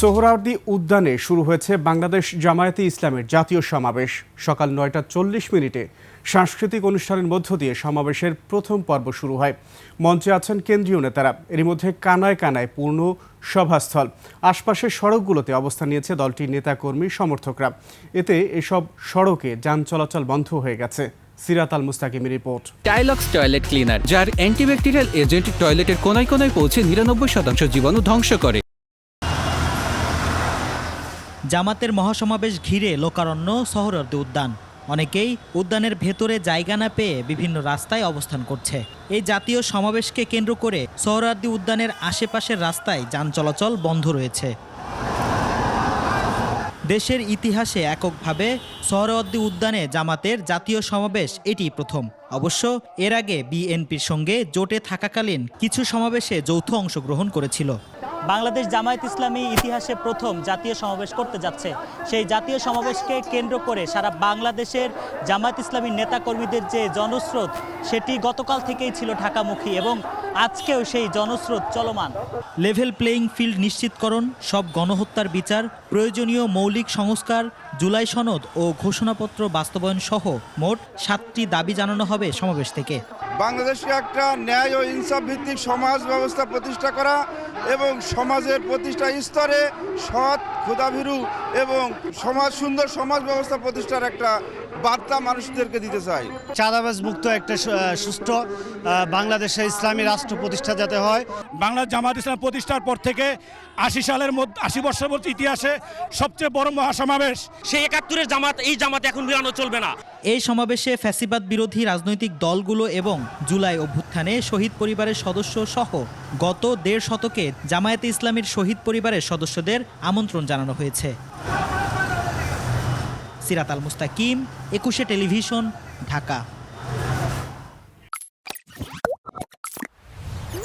সোহরাওয়ার্দী উদ্যানে শুরু হয়েছে বাংলাদেশ জামায়াতে ইসলামের জাতীয় সমাবেশ। সকাল 9টা 40 সাংস্কৃতিক অনুষ্ঠানের মধ্য দিয়ে সমাবেশের প্রথম পর্ব শুরু হয়। মঞ্চে আছেন কেন্দ্রীয় নেতারা। এর মধ্যে কানায় কানায় পূর্ণ সভাস্থল। আশপাশের সড়কগুলোতে অবস্থান নিয়েছে দলটির নেতাকর্মী সমর্থকরা। এতে এসব সড়কে যান চলাচল বন্ধ হয়ে গেছে। সিরাত আল মুস্তাকিমের রিপোর্ট। টাইলক্স টয়লেট ক্লিনার, যার অ্যান্টিব্যাকটেরিয়াল এজেন্ট টয়লেটের কোনায় কোনায় পৌঁছে 99% জীবাণু ধ্বংস করে। জামাতের মহাসমাবেশ ঘিরে লোকারণ্য সোহরাওয়ার্দী উদ্যান। অনেকেই উদ্যানের ভেতরে জায়গা না পেয়ে বিভিন্ন রাস্তায় অবস্থান করছে। এই জাতীয় সমাবেশকে কেন্দ্র করে সোহরাওয়ার্দী উদ্যানের আশেপাশের রাস্তায় যান চলাচল বন্ধ রয়েছে। দেশের ইতিহাসে এককভাবে সোহরাওয়ার্দী উদ্যানে জামাতের জাতীয় সমাবেশ এটি প্রথম। অবশ্য এর আগে বিএনপির সঙ্গে জোটে থাকাকালীন কিছু সমাবেশে যৌথ অংশগ্রহণ করেছিল। বাংলাদেশ জামায়াত ইসলামী ইতিহাসে প্রথম জাতীয় সমাবেশ করতে যাচ্ছে। সেই জাতীয় সমাবেশকে কেন্দ্র করে সারা বাংলাদেশের জামায়াত ইসলামী নেতাকর্মীদের যে জনস্রোত, সেটি গতকাল থেকেই ছিল ঢাকামুখী এবং আজকেও সেই জনস্রোত চলমান। লেভেল প্লেয়িং ফিল্ড নিশ্চিতকরণ, সব গণহত্যার বিচার, প্রয়োজনীয় মৌলিক সংস্কার, জুলাই সনদ ও ঘোষণাপত্র বাস্তবায়ন সহ মোট 7টি দাবি জানানো হবে সমাবেশ থেকে। বাংলাদেশকে একটা ন্যায় ও ইনসাফ ভিত্তিক সমাজ ব্যবস্থা প্রতিষ্ঠা করা এবং সমাজের প্রতিষ্ঠা স্তরে সৎ, ক্ষুধাভীরু এবং সুন্দর সমাজ ব্যবস্থা প্রতিষ্ঠার একটা বার্তা মানুষদেরকে দিতে চাই। চাঁদাবাজ মুক্ত একটা সুষ্ঠু বাংলাদেশে ইসলামী রাষ্ট্র প্রতিষ্ঠা যাতে হয়। বাংলাদেশ জামায়াত ইসলাম প্রতিষ্ঠার পর থেকে 80 বছর ইতিহাসে সবচেয়ে বড় মহাসমাবেশ। সেই 71-এর জামাত, এই জামাত এখন মিলানো চলবে না। এই সমাবেশে ফ্যাসিবাদ বিরোধী রাজনৈতিক দলগুলো এবং জুলাই অভ্যুত্থানে শহীদ পরিবারের সদস্য সহ গত 1.5 শতকে জামায়াতে ইসলামীর শহীদ পরিবারের সদস্যদের আমন্ত্রণ জানানো হয়েছে। সিরাত আল মুস্তাকিম, 21 টেলিভিশন, ঢাকা।